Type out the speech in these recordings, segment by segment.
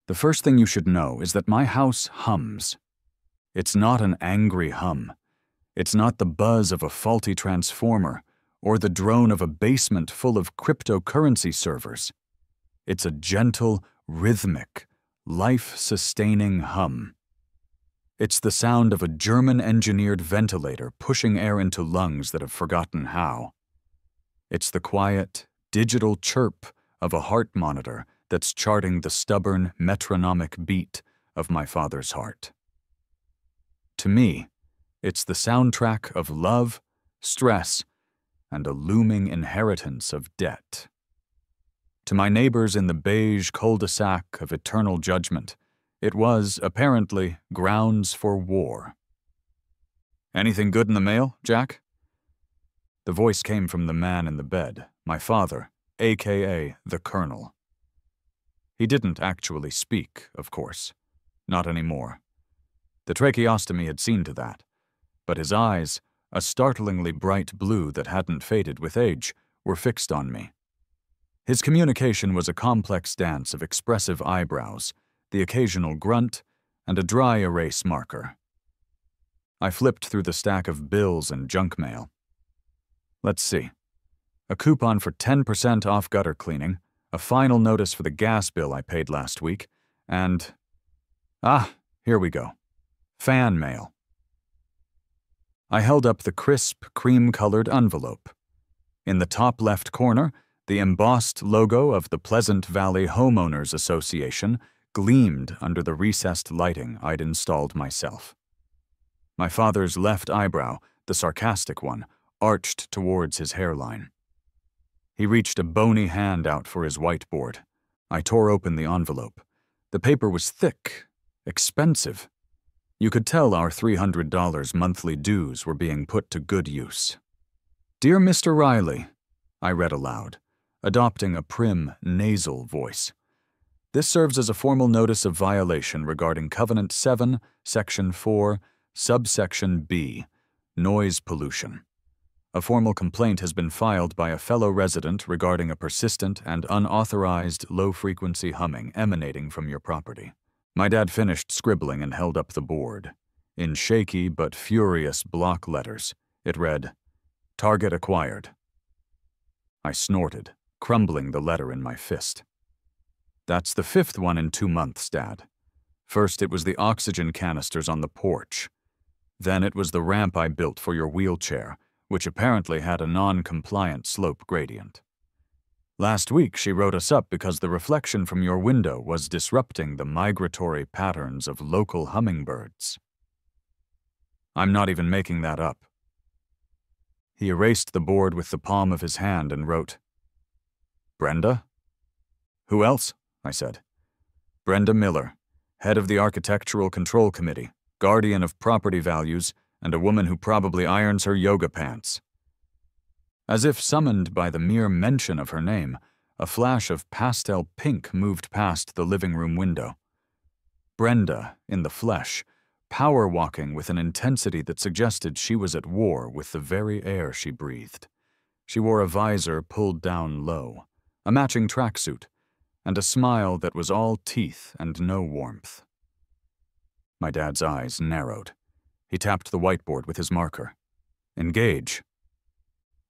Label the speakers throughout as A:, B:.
A: The first thing you should know is that my house hums. It's not an angry hum. It's not the buzz of a faulty transformer or the drone of a basement full of cryptocurrency servers. It's a gentle, rhythmic, life-sustaining hum. It's the sound of a German-engineered ventilator pushing air into lungs that have forgotten how. It's the quiet, digital chirp of a heart monitor that's charting the stubborn, metronomic beat of my father's heart. To me, it's the soundtrack of love, stress, and a looming inheritance of debt. To my neighbors in the beige cul-de-sac of eternal judgment, it was, apparently, grounds for war. "Anything good in the mail, Jack?" The voice came from the man in the bed, my father, a.k.a. the Colonel. He didn't actually speak, of course. Not anymore. The tracheostomy had seen to that. But his eyes, a startlingly bright blue that hadn't faded with age, were fixed on me. His communication was a complex dance of expressive eyebrows, the occasional grunt, and a dry erase marker. I flipped through the stack of bills and junk mail. Let's see. A coupon for 10% off gutter cleaning, a final notice for the gas bill I paid last week, and... here we go. Fan mail. I held up the crisp, cream-colored envelope. In the top left corner, the embossed logo of the Pleasant Valley Homeowners Association gleamed under the recessed lighting I'd installed myself. My father's left eyebrow, the sarcastic one, arched towards his hairline. He reached a bony hand out for his whiteboard. I tore open the envelope. The paper was thick, expensive. You could tell our $300 monthly dues were being put to good use. "Dear Mr. Riley," I read aloud, adopting a prim, nasal voice. "This serves as a formal notice of violation regarding Covenant 7, Section 4, Subsection B, noise pollution. A formal complaint has been filed by a fellow resident regarding a persistent and unauthorized low-frequency humming emanating from your property." My dad finished scribbling and held up the board. In shaky but furious block letters, it read, "Target acquired." I snorted, crumbling the letter in my fist. "That's the 5th one in 2 months, Dad. First it was the oxygen canisters on the porch. Then it was the ramp I built for your wheelchair, which apparently had a non-compliant slope gradient. Last week she wrote us up because the reflection from your window was disrupting the migratory patterns of local hummingbirds. I'm not even making that up." He erased the board with the palm of his hand and wrote, "Brenda?" "Who else?" I said. "Brenda Miller, head of the Architectural Control Committee, guardian of property values, and a woman who probably irons her yoga pants." As if summoned by the mere mention of her name, a flash of pastel pink moved past the living room window. Brenda, in the flesh, power-walking with an intensity that suggested she was at war with the very air she breathed. She wore a visor pulled down low, a matching tracksuit, and a smile that was all teeth and no warmth. My dad's eyes narrowed. He tapped the whiteboard with his marker. "Engage."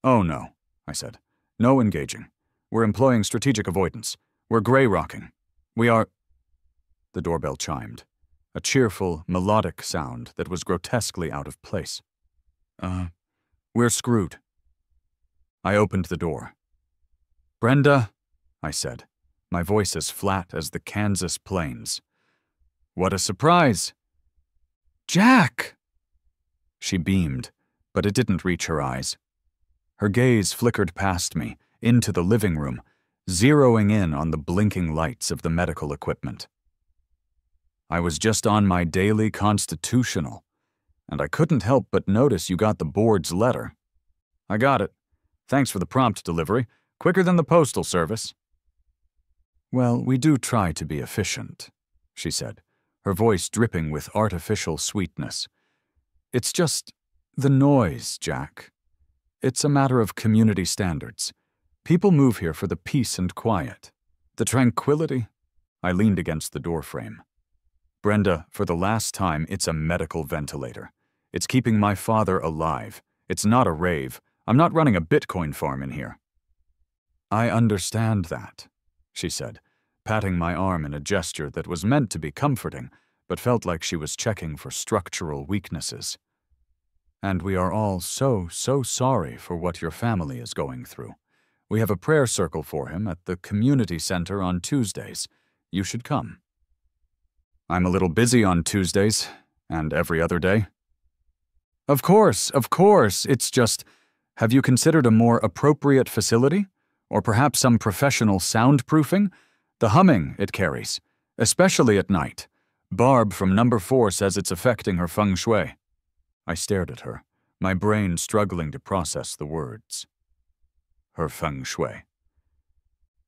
A: "Oh, no," I said. "No engaging. We're employing strategic avoidance. We're gray-rocking. We are—" The doorbell chimed, a cheerful, melodic sound that was grotesquely out of place. We're screwed." I opened the door. "Brenda," I said, my voice as flat as the Kansas plains. "What a surprise!" "Jack!" She beamed, but it didn't reach her eyes. Her gaze flickered past me, into the living room, zeroing in on the blinking lights of the medical equipment. I was just on my daily constitutional, and I couldn't help but notice you got the board's letter. "I got it. Thanks for the prompt delivery. Quicker than the postal service." "Well, we do try to be efficient," she said, her voice dripping with artificial sweetness. "It's just the noise, Jack. It's a matter of community standards. People move here for the peace and quiet, the tranquility. I leaned against the doorframe. Brenda, for the last time, it's a medical ventilator. It's keeping my father alive. It's not a rave. I'm not running a Bitcoin farm in here. I understand that, she said, patting my arm in a gesture that was meant to be comforting, but felt like she was checking for structural weaknesses. And we are all so sorry for what your family is going through. We have a prayer circle for him at the community center on Tuesdays. You should come. I'm a little busy on Tuesdays, and every other day. Of course. It's just, have you considered a more appropriate facility? Or perhaps some professional soundproofing? The humming it carries, especially at night. Barb from number 4 says it's affecting her feng shui. I stared at her, my brain struggling to process the words. Her feng shui.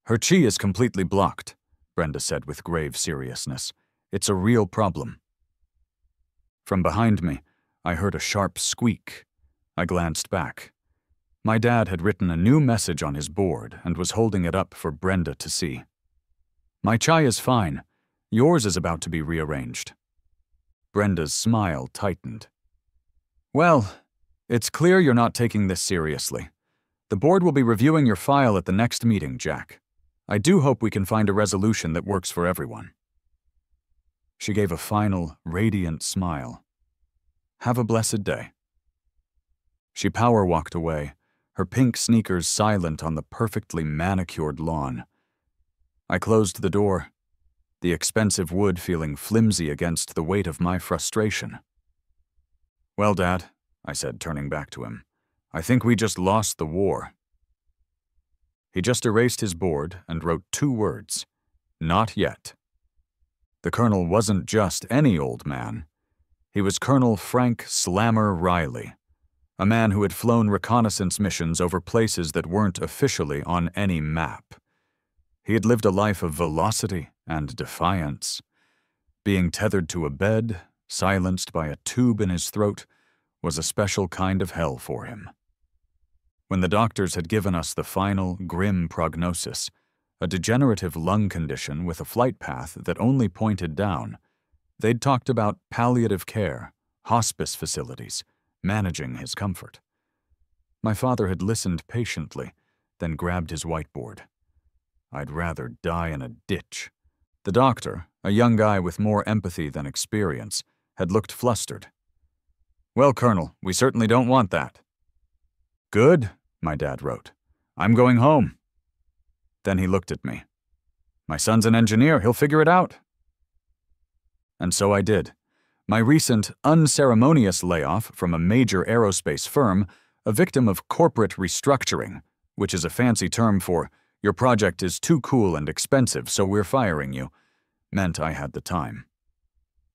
A: Her qi is completely blocked, Brenda said with grave seriousness. It's a real problem. From behind me, I heard a sharp squeak. I glanced back. My dad had written a new message on his board and was holding it up for Brenda to see. My chai is fine. Yours is about to be rearranged. Brenda's smile tightened. Well, it's clear you're not taking this seriously. The board will be reviewing your file at the next meeting, Jack. I do hope we can find a resolution that works for everyone. She gave a final, radiant smile. Have a blessed day. She power-walked away, her pink sneakers silent on the perfectly manicured lawn. I closed the door, the expensive wood feeling flimsy against the weight of my frustration. Well, Dad, I said, turning back to him, I think we just lost the war. He just erased his board and wrote 2 words, not yet. The Colonel wasn't just any old man. He was Colonel Frank Slammer Riley, a man who had flown reconnaissance missions over places that weren't officially on any map. He had lived a life of velocity and defiance. Being tethered to a bed, silenced by a tube in his throat, was a special kind of hell for him. When the doctors had given us the final, grim prognosis, a degenerative lung condition with a flight path that only pointed down, they'd talked about palliative care, hospice facilities, managing his comfort. My father had listened patiently, then grabbed his whiteboard. I'd rather die in a ditch. The doctor, a young guy with more empathy than experience, had looked flustered. Well, Colonel, we certainly don't want that. Good, my dad wrote. I'm going home. Then he looked at me. My son's an engineer, he'll figure it out. And so I did. My recent unceremonious layoff from a major aerospace firm, a victim of corporate restructuring, which is a fancy term for, your project is too cool and expensive, so we're firing you, meant I had the time.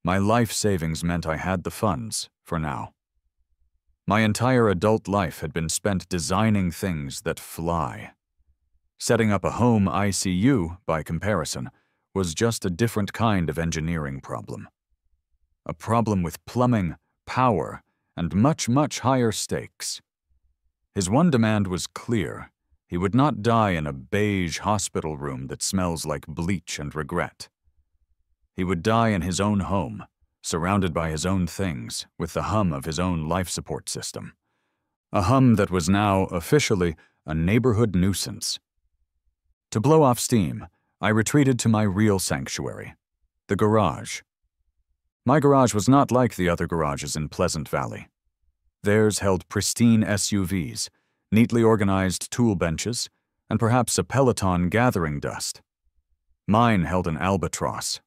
A: My life savings meant I had the funds, for now. My entire adult life had been spent designing things that fly. Setting up a home ICU, by comparison, was just a different kind of engineering problem. A problem with plumbing, power, and much higher stakes. His one demand was clear. He would not die in a beige hospital room that smells like bleach and regret. He would die in his own home, surrounded by his own things, with the hum of his own life support system. A hum that was now, officially, a neighborhood nuisance. To blow off steam, I retreated to my real sanctuary, the garage. My garage was not like the other garages in Pleasant Valley. Theirs held pristine SUVs, neatly organized tool benches, and perhaps a Peloton gathering dust. Mine held an albatross.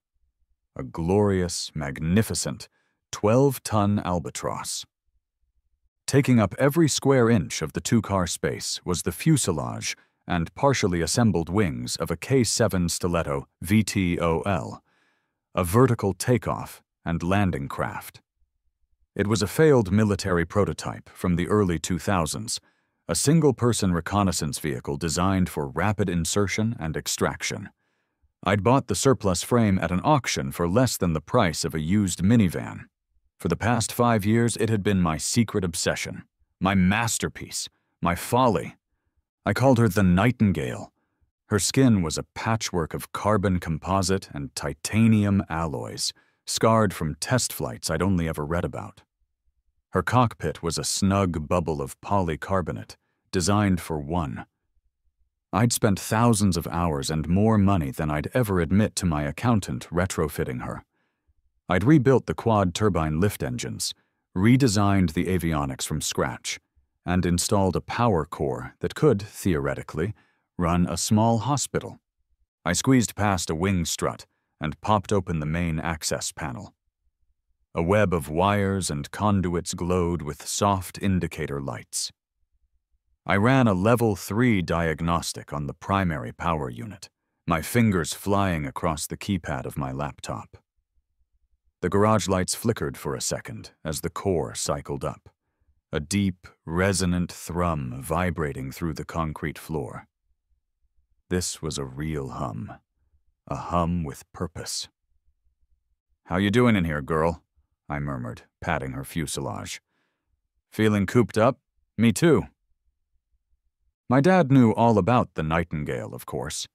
A: A glorious, magnificent, 12-ton albatross. Taking up every square inch of the 2-car space was the fuselage and partially assembled wings of a K-7 Stiletto VTOL, a vertical takeoff and landing craft. It was a failed military prototype from the early 2000s, a single-person reconnaissance vehicle designed for rapid insertion and extraction. I'd bought the surplus frame at an auction for less than the price of a used minivan. For the past 5 years, it had been my secret obsession, my masterpiece, my folly. I called her the Nightingale, Her skin was a patchwork of carbon composite and titanium alloys, scarred from test flights I'd only ever read about. Her cockpit was a snug bubble of polycarbonate, designed for one. I'd spent thousands of hours and more money than I'd ever admit to my accountant retrofitting her. I'd rebuilt the quad-turbine lift engines, redesigned the avionics from scratch, and installed a power core that could, theoretically, run a small hospital. I squeezed past a wing strut and popped open the main access panel. A web of wires and conduits glowed with soft indicator lights. I ran a level 3 diagnostic on the primary power unit, my fingers flying across the keypad of my laptop. The garage lights flickered for a second as the core cycled up, a deep, resonant thrum vibrating through the concrete floor. This was a real hum, a hum with purpose. "How you doing in here, girl?" I murmured, patting her fuselage. "Feeling cooped up? Me too." My dad knew all about the Nightingale, of course.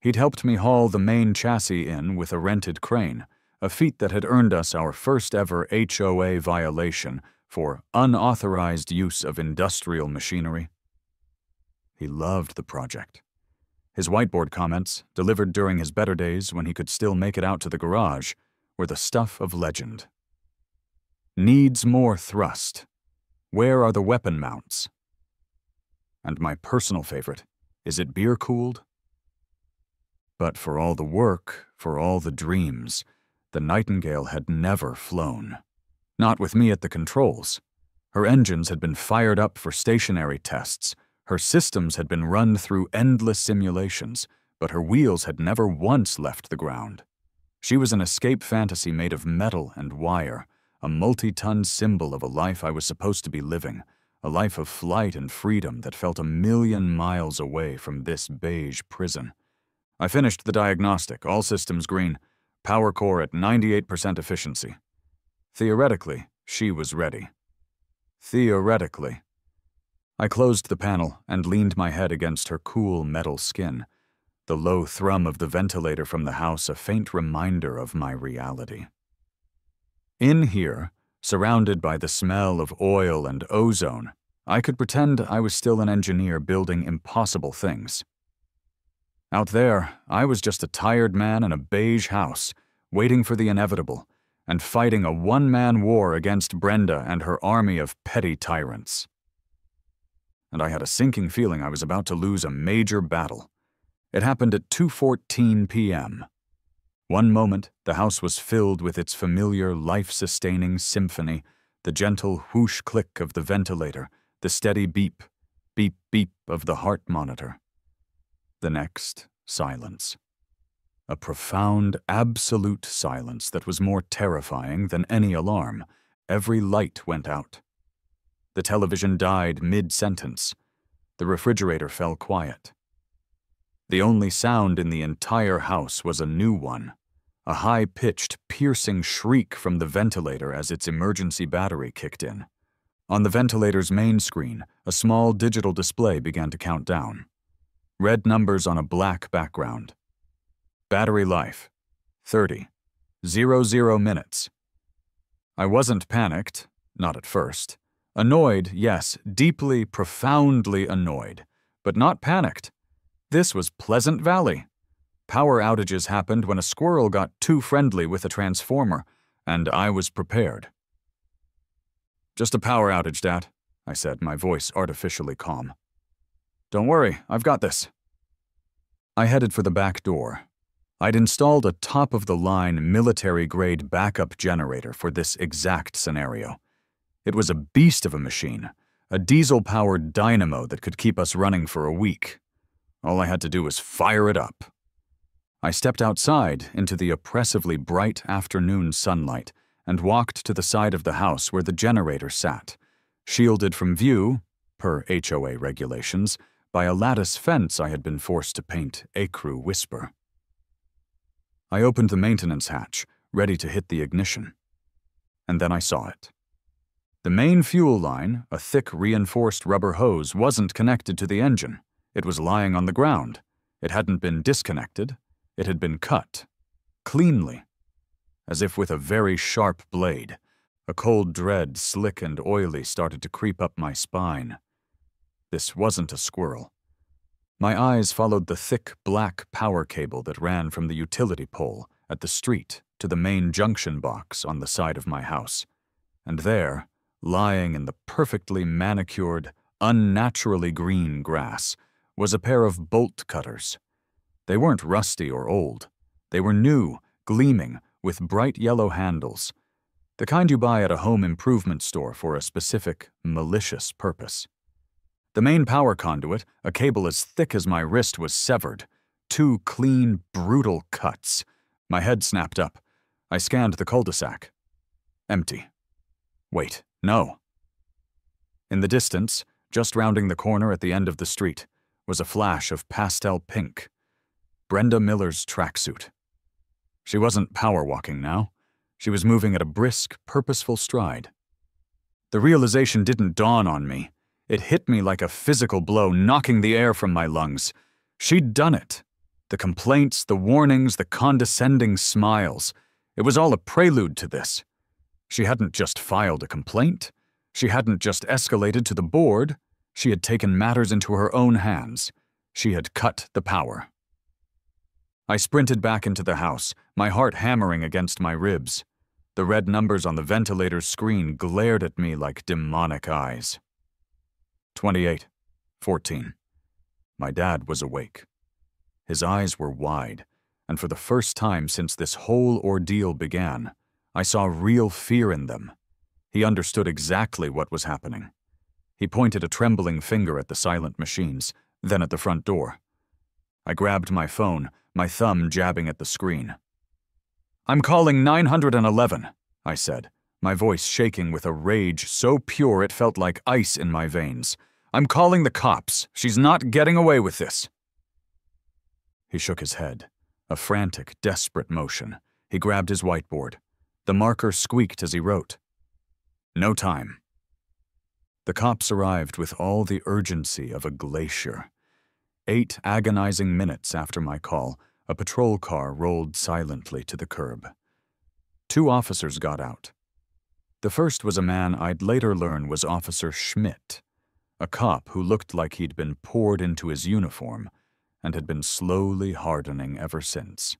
A: He'd helped me haul the main chassis in with a rented crane, a feat that had earned us our first ever HOA violation for unauthorized use of industrial machinery. He loved the project. His whiteboard comments, delivered during his better days when he could still make it out to the garage, were the stuff of legend. "Needs more thrust. Where are the weapon mounts?" And my personal favorite, "Is it beer-cooled?" But for all the work, for all the dreams, the Nightingale had never flown. Not with me at the controls. Her engines had been fired up for stationary tests, her systems had been run through endless simulations, but her wheels had never once left the ground. She was an escape fantasy made of metal and wire, a multi-ton symbol of a life I was supposed to be living, a life of flight and freedom that felt 1,000,000 miles away from this beige prison. I finished the diagnostic, all systems green, power core at 98% efficiency. Theoretically, she was ready. Theoretically. I closed the panel and leaned my head against her cool metal skin, the low thrum of the ventilator from the house a faint reminder of my reality. In here, surrounded by the smell of oil and ozone, I could pretend I was still an engineer building impossible things. Out there, I was just a tired man in a beige house, waiting for the inevitable, and fighting a one-man war against Brenda and her army of petty tyrants. And I had a sinking feeling I was about to lose a major battle. It happened at 2:14 p.m. One moment, the house was filled with its familiar, life-sustaining symphony, the gentle whoosh-click of the ventilator, the steady beep, beep, beep of the heart monitor. The next, silence. A profound, absolute silence that was more terrifying than any alarm. Every light went out. The television died mid-sentence. The refrigerator fell quiet. The only sound in the entire house was a new one, a high-pitched, piercing shriek from the ventilator as its emergency battery kicked in. On the ventilator's main screen, a small digital display began to count down. Red numbers on a black background. Battery life, 30, 00 minutes. I wasn't panicked, not at first. Annoyed, yes, deeply, profoundly annoyed, but not panicked. This was Pleasant Valley. Power outages happened when a squirrel got too friendly with a transformer, and I was prepared. "Just a power outage, Dad," I said, my voice artificially calm. "Don't worry, I've got this." I headed for the back door. I'd installed a top-of-the-line military-grade backup generator for this exact scenario. It was a beast of a machine, a diesel-powered dynamo that could keep us running for a week. All I had to do was fire it up. I stepped outside into the oppressively bright afternoon sunlight and walked to the side of the house where the generator sat, shielded from view, per HOA regulations, by a lattice fence I had been forced to paint ecru whisper. I opened the maintenance hatch, ready to hit the ignition. And then I saw it. The main fuel line, a thick reinforced rubber hose, wasn't connected to the engine. It was lying on the ground. It hadn't been disconnected, it had been cut, cleanly, as if with a very sharp blade. A cold dread, slick and oily, started to creep up my spine. This wasn't a squirrel. My eyes followed the thick black power cable that ran from the utility pole at the street to the main junction box on the side of my house. And there, lying in the perfectly manicured, unnaturally green grass, was a pair of bolt cutters. They weren't rusty or old. They were new, gleaming, with bright yellow handles. The kind you buy at a home improvement store for a specific, malicious purpose. The main power conduit, a cable as thick as my wrist, was severed. 2 clean, brutal cuts. My head snapped up. I scanned the cul-de-sac. Empty. Wait, no. In the distance, just rounding the corner at the end of the street, was a flash of pastel pink. Brenda Miller's tracksuit. She wasn't power walking now. She was moving at a brisk, purposeful stride. The realization didn't dawn on me. It hit me like a physical blow, knocking the air from my lungs. She'd done it. The complaints, the warnings, the condescending smiles. It was all a prelude to this. She hadn't just filed a complaint. She hadn't just escalated to the board. She had taken matters into her own hands. She had cut the power. I sprinted back into the house, my heart hammering against my ribs. The red numbers on the ventilator's screen glared at me like demonic eyes. 28, 14. My dad was awake. His eyes were wide, and for the first time since this whole ordeal began, I saw real fear in them. He understood exactly what was happening. He pointed a trembling finger at the silent machines, then at the front door. I grabbed my phone, my thumb jabbing at the screen. "I'm calling 911, I said, my voice shaking with a rage so pure it felt like ice in my veins. "I'm calling the cops. She's not getting away with this." He shook his head, a frantic, desperate motion. He grabbed his whiteboard. The marker squeaked as he wrote. No time. The cops arrived with all the urgency of a glacier. 8 agonizing minutes after my call, a patrol car rolled silently to the curb. 2 officers got out. The first was a man I'd later learn was Officer Schmidt, a cop who looked like he'd been poured into his uniform and had been slowly hardening ever since.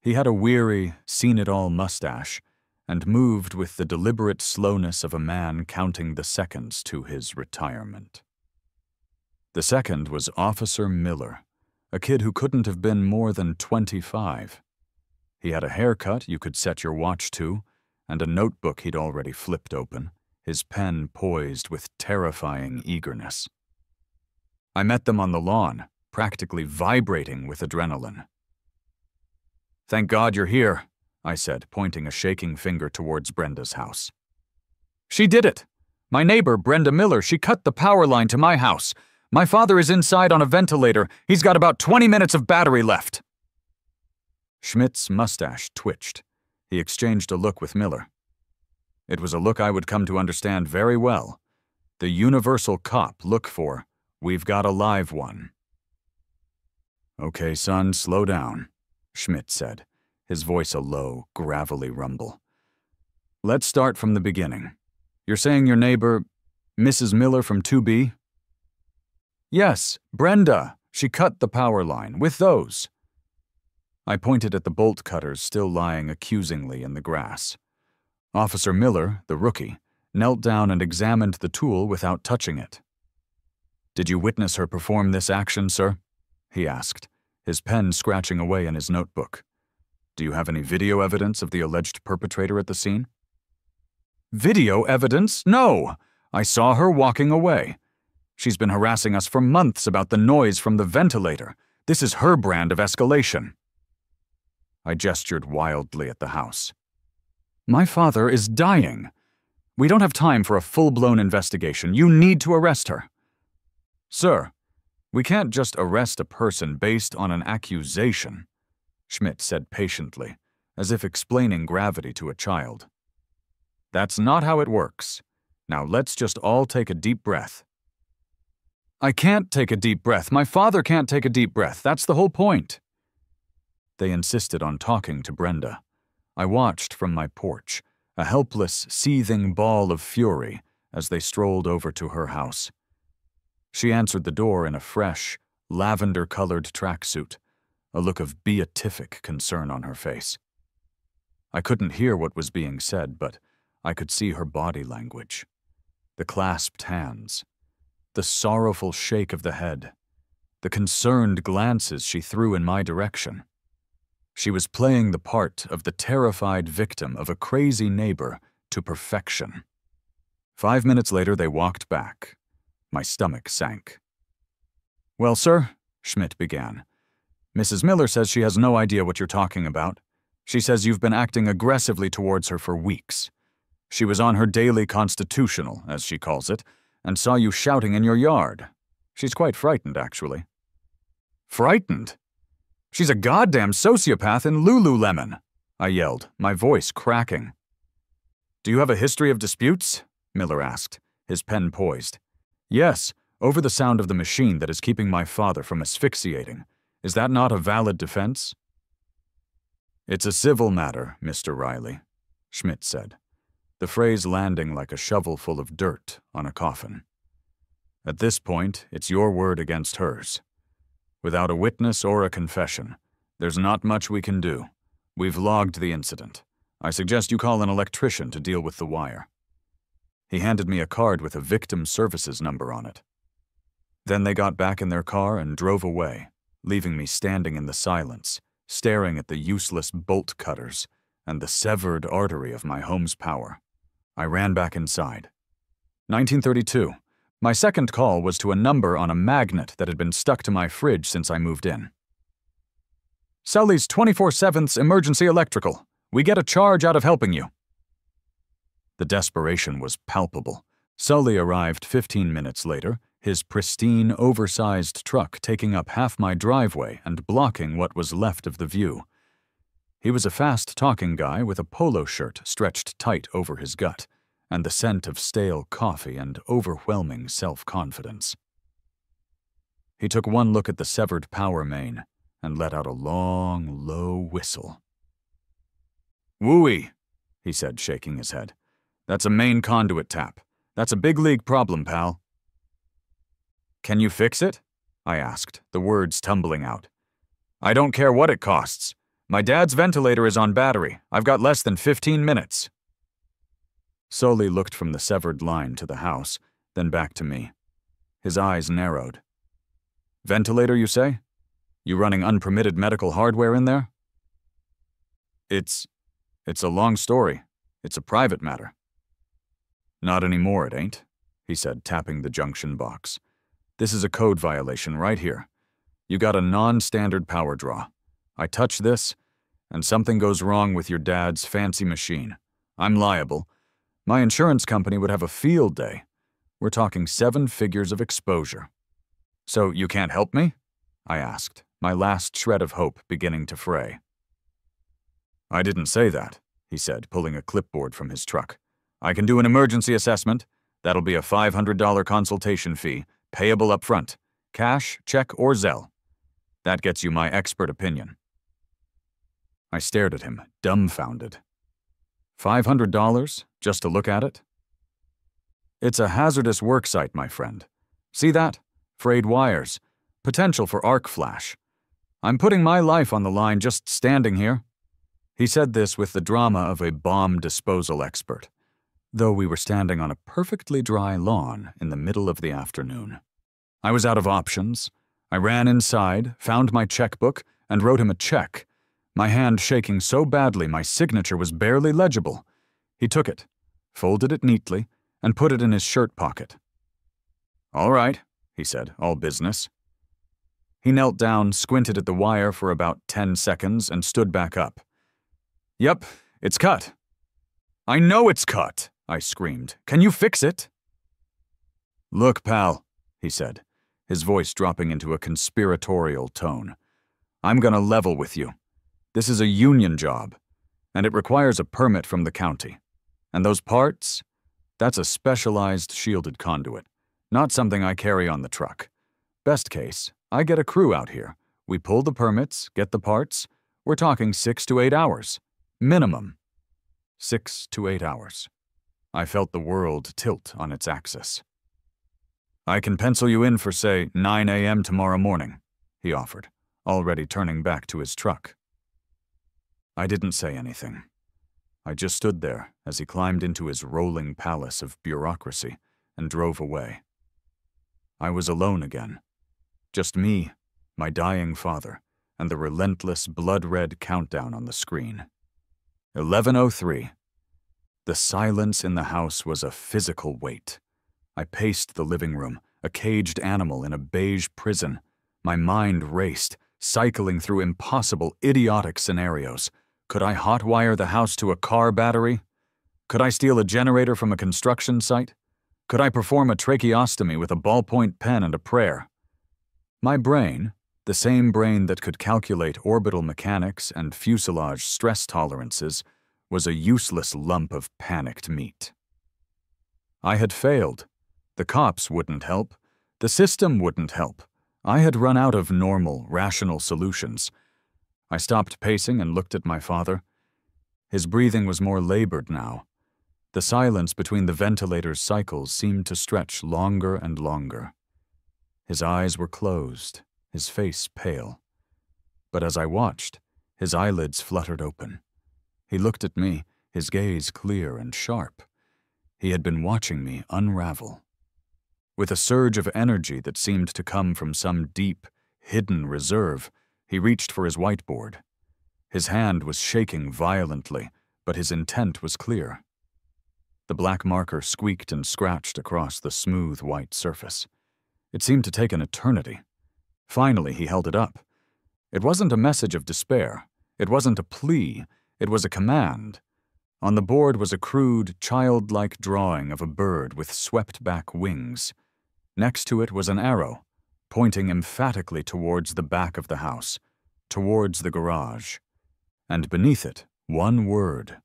A: He had a weary, seen-it-all mustache and moved with the deliberate slowness of a man counting the seconds to his retirement. The second was Officer Miller, a kid who couldn't have been more than 25. He had a haircut you could set your watch to, and a notebook he'd already flipped open, his pen poised with terrifying eagerness. I met them on the lawn, practically vibrating with adrenaline. "Thank God you're here," I said, pointing a shaking finger towards Brenda's house. "She did it! My neighbor, Brenda Miller, she cut the power line to my house. My father is inside on a ventilator. He's got about 20 minutes of battery left." Schmidt's mustache twitched. He exchanged a look with Miller. It was a look I would come to understand very well. The universal cop look for, "We've got a live one." "Okay, son, slow down," Schmidt said, his voice a low, gravelly rumble. "Let's start from the beginning. You're saying your neighbor, Mrs. Miller from 2B? "Yes, Brenda. She cut the power line, with those." I pointed at the bolt cutters still lying accusingly in the grass. Officer Miller, the rookie, knelt down and examined the tool without touching it. "Did you witness her perform this action, sir?" he asked, his pen scratching away in his notebook. "Do you have any video evidence of the alleged perpetrator at the scene?" "Video evidence? No! I saw her walking away. She's been harassing us for months about the noise from the ventilator. This is her brand of escalation." I gestured wildly at the house. "My father is dying. We don't have time for a full-blown investigation. You need to arrest her." "Sir, we can't just arrest a person based on an accusation," Schmidt said patiently, as if explaining gravity to a child. "That's not how it works. Now let's just all take a deep breath." I can't take a deep breath. My father can't take a deep breath. That's the whole point. They insisted on talking to Brenda. I watched from my porch, a helpless, seething ball of fury, as they strolled over to her house. She answered the door in a fresh, lavender-colored tracksuit, a look of beatific concern on her face. I couldn't hear what was being said, but I could see her body language. The clasped hands, the sorrowful shake of the head, the concerned glances she threw in my direction. She was playing the part of the terrified victim of a crazy neighbor to perfection. 5 minutes later, they walked back. My stomach sank. "Well, sir," Schmidt began, "Mrs. Miller says she has no idea what you're talking about. She says you've been acting aggressively towards her for weeks. She was on her daily constitutional, as she calls it, and saw you shouting in your yard. She's quite frightened, actually." "Frightened? She's a goddamn sociopath in Lululemon," I yelled, my voice cracking. "Do you have a history of disputes?" Miller asked, his pen poised. "Yes, over the sound of the machine that is keeping my father from asphyxiating. Is that not a valid defense?" "It's a civil matter, Mr. Riley," Schmidt said, the phrase landing like a shovelful of dirt on a coffin. "At this point, it's your word against hers. Without a witness or a confession, there's not much we can do. We've logged the incident. I suggest you call an electrician to deal with the wire." He handed me a card with a victim services number on it. Then they got back in their car and drove away, leaving me standing in the silence, staring at the useless bolt cutters and the severed artery of my home's power. I ran back inside. 1932. My second call was to a number on a magnet that had been stuck to my fridge since I moved in. "Sully's 24/7 emergency electrical. We get a charge out of helping you." The desperation was palpable. Sully arrived 15 minutes later, his pristine, oversized truck taking up half my driveway and blocking what was left of the view. He was a fast-talking guy with a polo shirt stretched tight over his gut, and the scent of stale coffee and overwhelming self-confidence. He took one look at the severed power main and let out a long, low whistle. "Wooey," he said, shaking his head. "That's a main conduit tap. That's a big league problem, pal." "Can you fix it?" I asked, the words tumbling out. "I don't care what it costs. My dad's ventilator is on battery. I've got less than 15 minutes. Sully looked from the severed line to the house, then back to me. His eyes narrowed. "Ventilator, you say? You running unpermitted medical hardware in there?" It's a long story. It's a private matter." "Not anymore, it ain't," he said, tapping the junction box. "This is a code violation right here. You got a non-standard power draw. I touch this, and something goes wrong with your dad's fancy machine. I'm liable. My insurance company would have a field day. We're talking 7 figures of exposure." "So you can't help me?" I asked, my last shred of hope beginning to fray. "I didn't say that," he said, pulling a clipboard from his truck. "I can do an emergency assessment. That'll be a $500 consultation fee, payable up front. Cash, check, or Zelle. That gets you my expert opinion." I stared at him, dumbfounded. $500 just to look at it? "It's a hazardous work site, my friend. See that? Frayed wires. Potential for arc flash. I'm putting my life on the line just standing here." He said this with the drama of a bomb disposal expert, though we were standing on a perfectly dry lawn in the middle of the afternoon. I was out of options. I ran inside, found my checkbook, and wrote him a check, my hand shaking so badly my signature was barely legible. He took it, folded it neatly, and put it in his shirt pocket. "All right," he said, all business. He knelt down, squinted at the wire for about 10 seconds, and stood back up. "Yep, it's cut." "I know it's cut," I screamed. "Can you fix it?" "Look, pal," he said, his voice dropping into a conspiratorial tone. "I'm gonna level with you. This is a union job, and it requires a permit from the county. And those parts? That's a specialized shielded conduit. Not something I carry on the truck. Best case, I get a crew out here. We pull the permits, get the parts. We're talking 6 to 8 hours. Minimum. 6 to 8 hours. I felt the world tilt on its axis. I can pencil you in for, say, 9 a.m. tomorrow morning, he offered, already turning back to his truck. I didn't say anything. I just stood there as he climbed into his rolling palace of bureaucracy and drove away. I was alone again. Just me, my dying father, and the relentless blood-red countdown on the screen. 11:03. The silence in the house was a physical weight. I paced the living room, a caged animal in a beige prison. My mind raced, cycling through impossible, idiotic scenarios. Could I hotwire the house to a car battery? Could I steal a generator from a construction site? Could I perform a tracheostomy with a ballpoint pen and a prayer? My brain, the same brain that could calculate orbital mechanics and fuselage stress tolerances, was a useless lump of panicked meat. I had failed. The cops wouldn't help. The system wouldn't help. I had run out of normal, rational solutions. I stopped pacing and looked at my father. His breathing was more labored now. The silence between the ventilator's cycles seemed to stretch longer and longer. His eyes were closed, his face pale. But as I watched, his eyelids fluttered open. He looked at me, his gaze clear and sharp. He had been watching me unravel. With a surge of energy that seemed to come from some deep, hidden reserve, he reached for his whiteboard. His hand was shaking violently, but his intent was clear. The black marker squeaked and scratched across the smooth white surface. It seemed to take an eternity. Finally, he held it up. It wasn't a message of despair. It wasn't a plea. It was a command. On the board was a crude, childlike drawing of a bird with swept-back wings. Next to it was an arrow, pointing emphatically towards the back of the house, towards the garage. And beneath it, one word,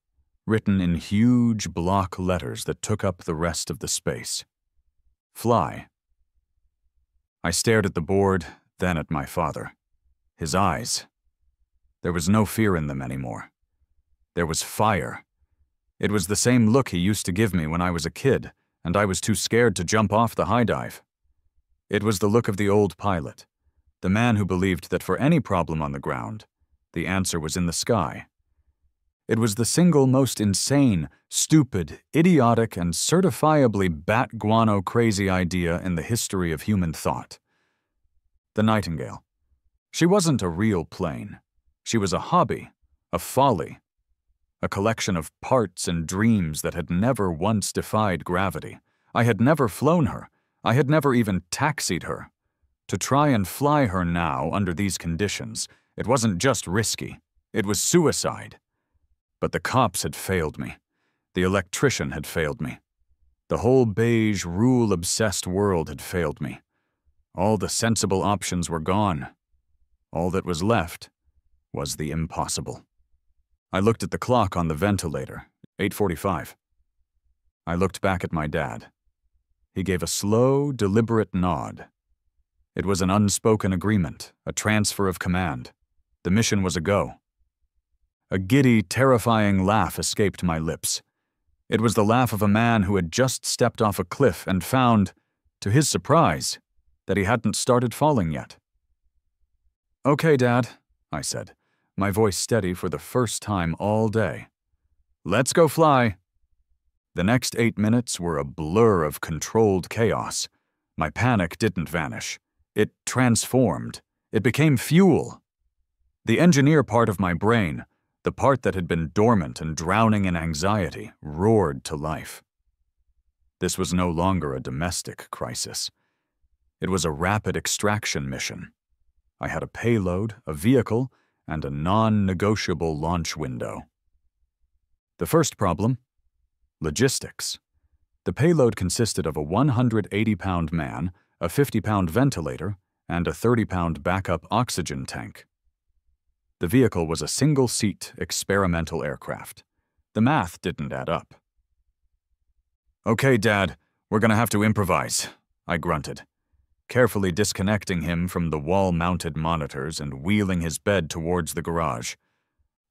A: written in huge block letters that took up the rest of the space. Fly. I stared at the board, then at my father. His eyes. There was no fear in them anymore. There was fire. It was the same look he used to give me when I was a kid, and I was too scared to jump off the high dive. It was the look of the old pilot, the man who believed that for any problem on the ground, the answer was in the sky. It was the single most insane, stupid, idiotic, and certifiably bat-guano-crazy idea in the history of human thought. The Nightingale. She wasn't a real plane. She was a hobby, a folly, a collection of parts and dreams that had never once defied gravity. I had never flown her. I had never even taxied her. To try and fly her now under these conditions, it wasn't just risky. It was suicide. But the cops had failed me. The electrician had failed me. The whole beige, rule-obsessed world had failed me. All the sensible options were gone. All that was left was the impossible. I looked at the clock on the ventilator, 8:45. I looked back at my dad. He gave a slow, deliberate nod. It was an unspoken agreement, a transfer of command. The mission was a go. A giddy, terrifying laugh escaped my lips. It was the laugh of a man who had just stepped off a cliff and found, to his surprise, that he hadn't started falling yet. "Okay, Dad," I said, my voice steady for the first time all day. "Let's go fly." The next 8 minutes were a blur of controlled chaos. My panic didn't vanish. It transformed. It became fuel. The engineer part of my brain, the part that had been dormant and drowning in anxiety, roared to life. This was no longer a domestic crisis. It was a rapid extraction mission. I had a payload, a vehicle, and a non-negotiable launch window. The first problem? Logistics. The payload consisted of a 180-pound man, a 50-pound ventilator, and a 30-pound backup oxygen tank. The vehicle was a single-seat experimental aircraft. The math didn't add up. "Okay, Dad, we're gonna have to improvise," I grunted, carefully disconnecting him from the wall-mounted monitors and wheeling his bed towards the garage.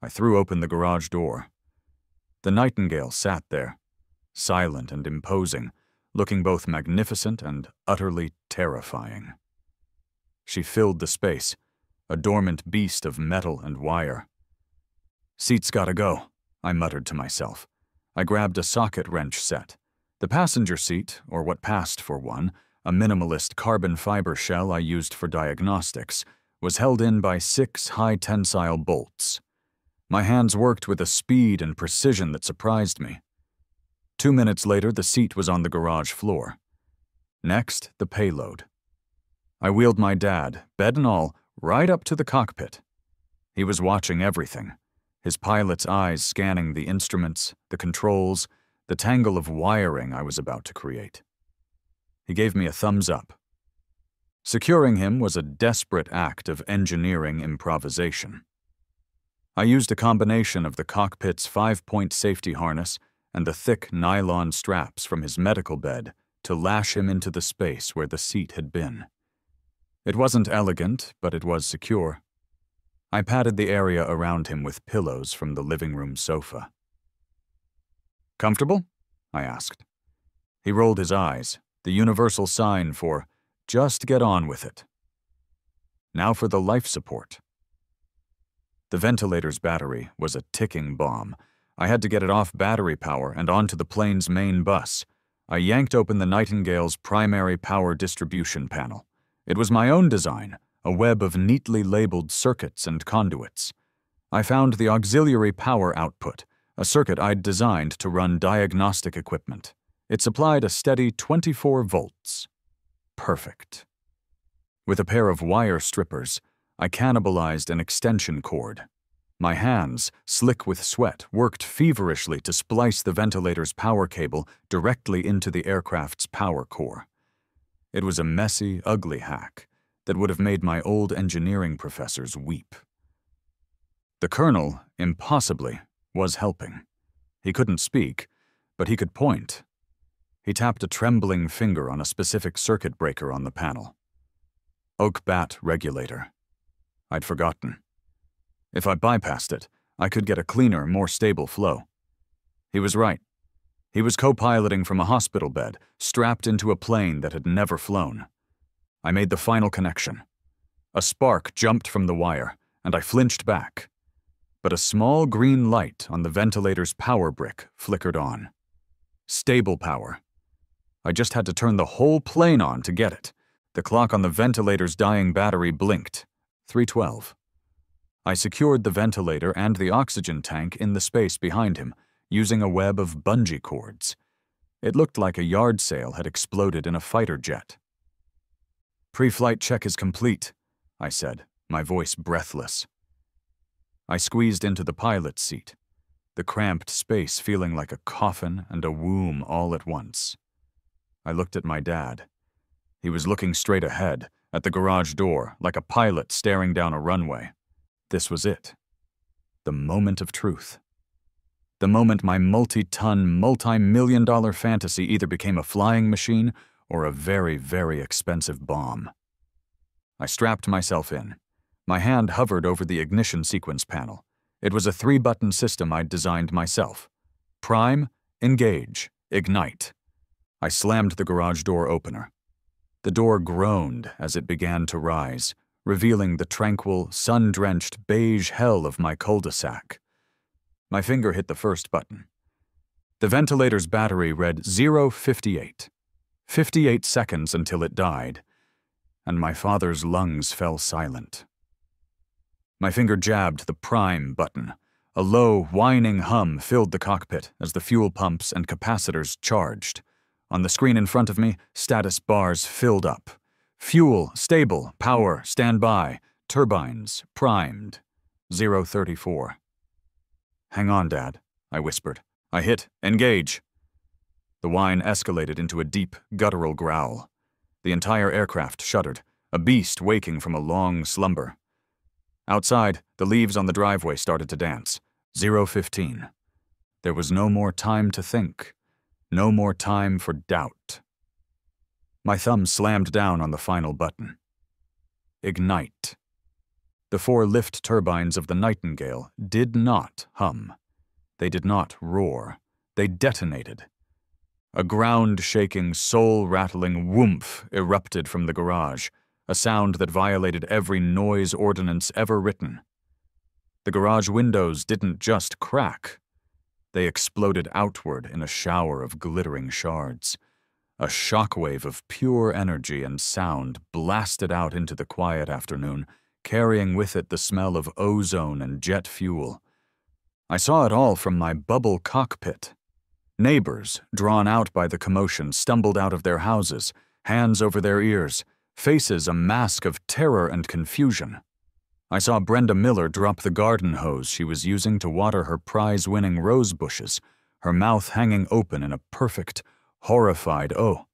A: I threw open the garage door. The Nightingale sat there, silent and imposing, looking both magnificent and utterly terrifying. She filled the space, a dormant beast of metal and wire. "Seat's gotta go," I muttered to myself. I grabbed a socket wrench set. The passenger seat, or what passed for one, a minimalist carbon fiber shell I used for diagnostics, was held in by 6 high-tensile bolts. My hands worked with a speed and precision that surprised me. 2 minutes later, the seat was on the garage floor. Next, the payload. I wheeled my dad, bed and all, right up to the cockpit. He was watching everything, his pilot's eyes scanning the instruments, the controls, the tangle of wiring I was about to create. He gave me a thumbs up. Securing him was a desperate act of engineering improvisation. I used a combination of the cockpit's 5-point safety harness and the thick nylon straps from his medical bed to lash him into the space where the seat had been. It wasn't elegant, but it was secure. I patted the area around him with pillows from the living room sofa. "Comfortable?" I asked. He rolled his eyes, the universal sign for, "Just get on with it." Now for the life support. The ventilator's battery was a ticking bomb. I had to get it off battery power and onto the plane's main bus. I yanked open the Nightingale's primary power distribution panel. It was my own design, a web of neatly labeled circuits and conduits. I found the auxiliary power output, a circuit I'd designed to run diagnostic equipment. It supplied a steady 24 volts. Perfect. With a pair of wire strippers, I cannibalized an extension cord. My hands, slick with sweat, worked feverishly to splice the ventilator's power cable directly into the aircraft's power core. It was a messy, ugly hack that would have made my old engineering professors weep. The colonel, impossibly, was helping. He couldn't speak, but he could point. He tapped a trembling finger on a specific circuit breaker on the panel. Oak bat regulator. I'd forgotten. If I bypassed it, I could get a cleaner, more stable flow. He was right. He was co-piloting from a hospital bed, strapped into a plane that had never flown. I made the final connection. A spark jumped from the wire, and I flinched back. But a small green light on the ventilator's power brick flickered on. Stable power. I just had to turn the whole plane on to get it. The clock on the ventilator's dying battery blinked. 3:12. I secured the ventilator and the oxygen tank in the space behind him, using a web of bungee cords. It looked like a yard sale had exploded in a fighter jet. "Pre-flight check is complete," I said, my voice breathless. I squeezed into the pilot's seat, the cramped space feeling like a coffin and a womb all at once. I looked at my dad. He was looking straight ahead, at the garage door, like a pilot staring down a runway. This was it. The moment of truth. The moment my multi-ton, multi-million-dollar fantasy either became a flying machine or a very, very expensive bomb. I strapped myself in. My hand hovered over the ignition sequence panel. It was a 3-button system I'd designed myself. Prime, engage, ignite. I slammed the garage door opener. The door groaned as it began to rise, revealing the tranquil, sun-drenched beige hell of my cul-de-sac. My finger hit the first button. The ventilator's battery read 0:58. 58 seconds until it died, and my father's lungs fell silent. My finger jabbed the prime button. A low, whining hum filled the cockpit as the fuel pumps and capacitors charged. On the screen in front of me, status bars filled up. Fuel, stable, power, standby, turbines, primed. 0:34. "Hang on, Dad," I whispered. I hit engage. The whine escalated into a deep, guttural growl. The entire aircraft shuddered, a beast waking from a long slumber. Outside, the leaves on the driveway started to dance. 0:15. There was no more time to think. No more time for doubt. My thumb slammed down on the final button. Ignite. The 4 lift turbines of the Nightingale did not hum. They did not roar. They detonated. A ground-shaking, soul-rattling whoomph erupted from the garage, a sound that violated every noise ordinance ever written. The garage windows didn't just crack. They exploded outward in a shower of glittering shards. A shockwave of pure energy and sound blasted out into the quiet afternoon, carrying with it the smell of ozone and jet fuel. I saw it all from my bubble cockpit. Neighbors, drawn out by the commotion, stumbled out of their houses, hands over their ears, faces a mask of terror and confusion. I saw Brenda Miller drop the garden hose she was using to water her prize-winning rose bushes, her mouth hanging open in a perfect, horrified O.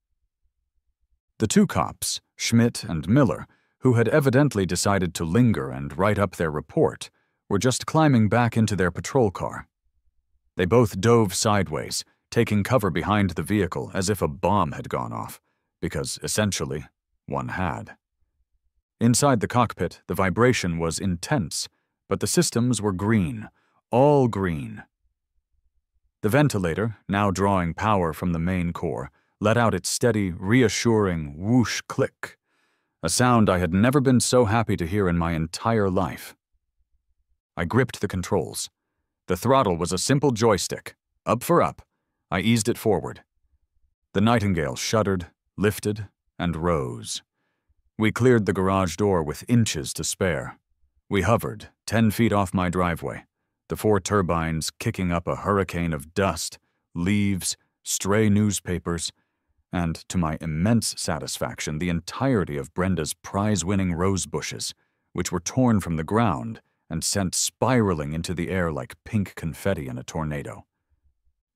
A: The 2 cops, Schmidt and Miller, who had evidently decided to linger and write up their report, were just climbing back into their patrol car. They both dove sideways, taking cover behind the vehicle as if a bomb had gone off, because, essentially, one had. Inside the cockpit, the vibration was intense, but the systems were green, all green. The ventilator, now drawing power from the main core, let out its steady, reassuring whoosh click, a sound I had never been so happy to hear in my entire life. I gripped the controls. The throttle was a simple joystick. Up for up. I eased it forward. The Nightingale shuddered, lifted, and rose. We cleared the garage door with inches to spare. We hovered, 10 feet off my driveway, the 4 turbines kicking up a hurricane of dust, leaves, stray newspapers, and, to my immense satisfaction, the entirety of Brenda's prize-winning rose bushes, which were torn from the ground and sent spiraling into the air like pink confetti in a tornado.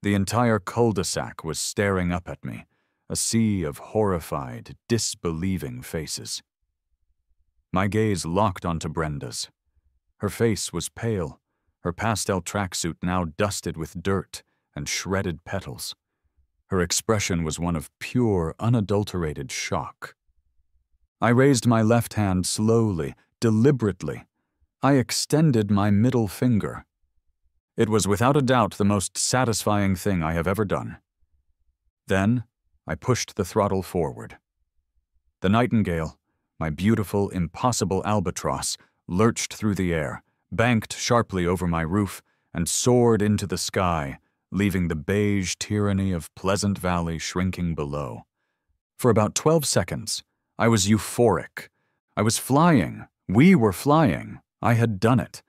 A: The entire cul-de-sac was staring up at me, a sea of horrified, disbelieving faces. My gaze locked onto Brenda's. Her face was pale, her pastel tracksuit now dusted with dirt and shredded petals. Her expression was one of pure, unadulterated shock. I raised my left hand slowly, deliberately. I extended my middle finger. It was without a doubt the most satisfying thing I have ever done. Then, I pushed the throttle forward. The Nightingale, my beautiful, impossible albatross, lurched through the air, banked sharply over my roof, and soared into the sky, leaving the beige tyranny of Pleasant Valley shrinking below. For about 12 seconds, I was euphoric. I was flying. We were flying. I had done it.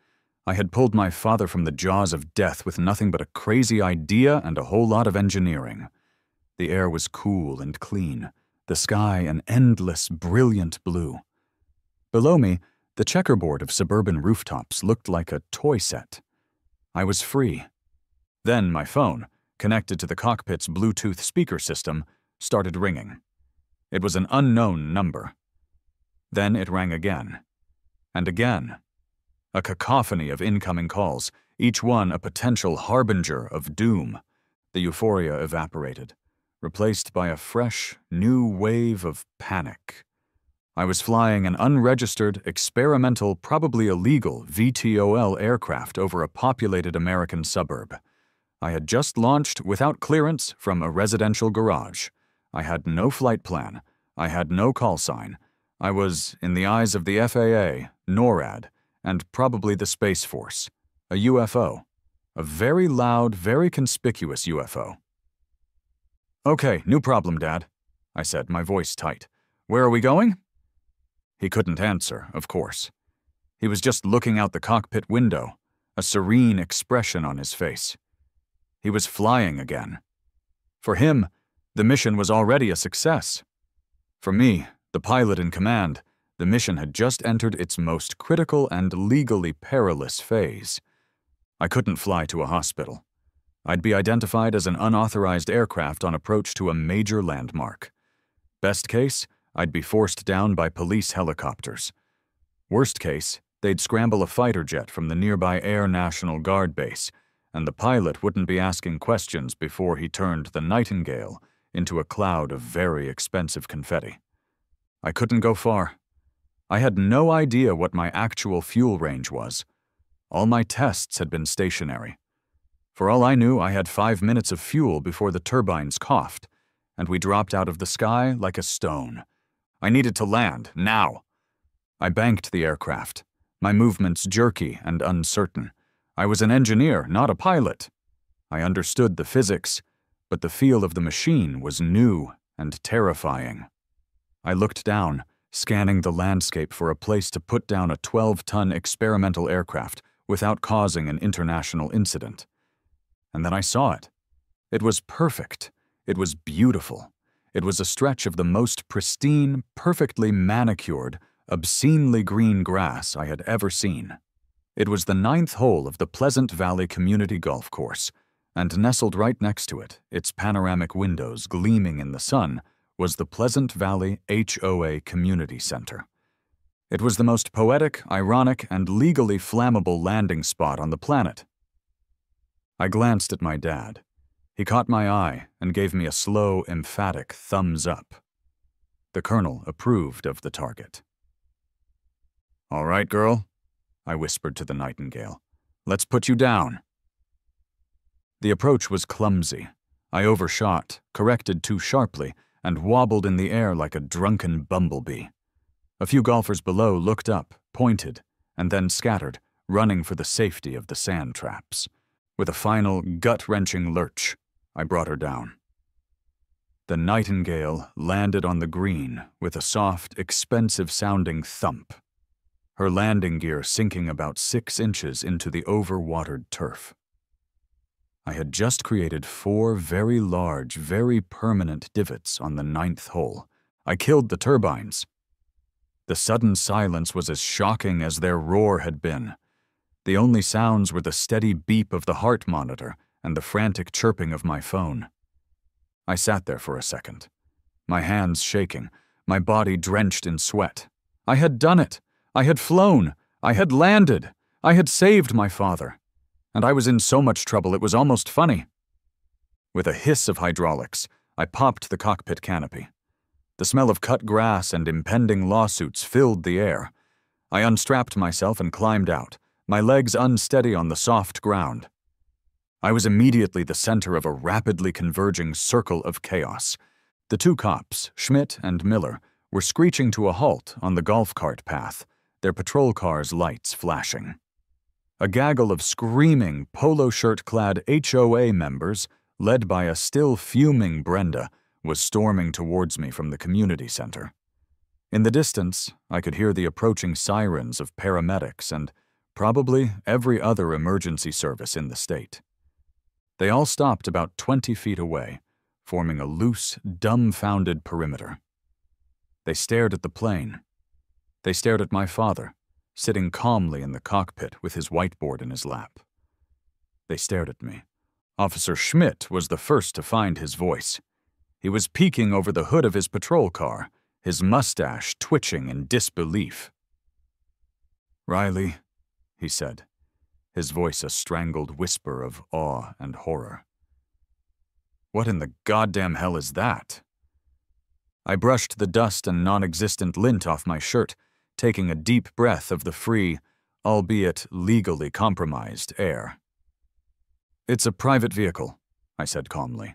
A: I had pulled my father from the jaws of death with nothing but a crazy idea and a whole lot of engineering. The air was cool and clean, the sky an endless, brilliant blue. Below me, the checkerboard of suburban rooftops looked like a toy set. I was free. Then my phone, connected to the cockpit's Bluetooth speaker system, started ringing. It was an unknown number. Then it rang again. And again. A cacophony of incoming calls, each one a potential harbinger of doom. The euphoria evaporated, replaced by a fresh, new wave of panic. I was flying an unregistered, experimental, probably illegal VTOL aircraft over a populated American suburb. I had just launched without clearance from a residential garage. I had no flight plan. I had no call sign. I was, in the eyes of the FAA, NORAD, and probably the Space Force, a UFO. A very loud, very conspicuous UFO. "Okay, new problem, Dad," I said, my voice tight. "Where are we going?" He couldn't answer, of course. He was just looking out the cockpit window, a serene expression on his face. He was flying again. For him, the mission was already a success. For me, the pilot in command, the mission had just entered its most critical and legally perilous phase. I couldn't fly to a hospital. I'd be identified as an unauthorized aircraft on approach to a major landmark. Best case, I'd be forced down by police helicopters. Worst case, they'd scramble a fighter jet from the nearby Air National Guard base, and the pilot wouldn't be asking questions before he turned the Nightingale into a cloud of very expensive confetti. I couldn't go far. I had no idea what my actual fuel range was. All my tests had been stationary. For all I knew, I had 5 minutes of fuel before the turbines coughed, and we dropped out of the sky like a stone. I needed to land, now. I banked the aircraft, my movements jerky and uncertain. I was an engineer, not a pilot. I understood the physics, but the feel of the machine was new and terrifying. I looked down, scanning the landscape for a place to put down a 12-ton experimental aircraft without causing an international incident. And then I saw it. It was perfect. It was beautiful. It was a stretch of the most pristine, perfectly manicured, obscenely green grass I had ever seen. It was the 9th hole of the Pleasant Valley Community Golf Course, and nestled right next to it, its panoramic windows gleaming in the sun, was the Pleasant Valley HOA Community Center. It was the most poetic, ironic, and legally flammable landing spot on the planet. I glanced at my dad. He caught my eye and gave me a slow, emphatic thumbs up. The colonel approved of the target. "All right, girl," I whispered to the Nightingale. "Let's put you down." The approach was clumsy. I overshot, corrected too sharply, and wobbled in the air like a drunken bumblebee. A few golfers below looked up, pointed, and then scattered, running for the safety of the sand traps. With a final, gut-wrenching lurch, I brought her down. The Nightingale landed on the green with a soft, expensive-sounding thump, her landing gear sinking about 6 inches into the over-watered turf. I had just created 4 very large, very permanent divots on the 9th hole. I killed the turbines. The sudden silence was as shocking as their roar had been. The only sounds were the steady beep of the heart monitor and the frantic chirping of my phone. I sat there for a second, my hands shaking, my body drenched in sweat. I had done it. I had flown. I had landed. I had saved my father. And I was in so much trouble it was almost funny. With a hiss of hydraulics, I popped the cockpit canopy. The smell of cut grass and impending lawsuits filled the air. I unstrapped myself and climbed out, my legs unsteady on the soft ground. I was immediately the center of a rapidly converging circle of chaos. The 2 cops, Schmidt and Miller, were screeching to a halt on the golf cart path, their patrol car's lights flashing. A gaggle of screaming, polo shirt-clad HOA members, led by a still fuming Brenda, was storming towards me from the community center. In the distance, I could hear the approaching sirens of paramedics and probably every other emergency service in the state. They all stopped about 20 feet away, forming a loose, dumbfounded perimeter. They stared at the plane. They stared at my father, sitting calmly in the cockpit with his whiteboard in his lap. They stared at me. Officer Schmidt was the first to find his voice. He was peeking over the hood of his patrol car, his mustache twitching in disbelief. "Riley," he said, his voice a strangled whisper of awe and horror. "What in the goddamn hell is that?" I brushed the dust and non-existent lint off my shirt, taking a deep breath of the free, albeit legally compromised, air. "It's a private vehicle," I said calmly.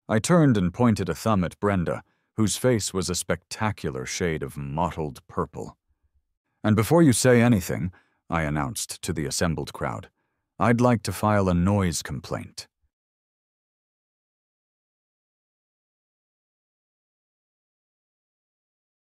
A: I turned and pointed a thumb at Brenda, whose face was a spectacular shade of mottled purple. "And before you say anything," I announced to the assembled crowd, "I'd like to file a noise complaint."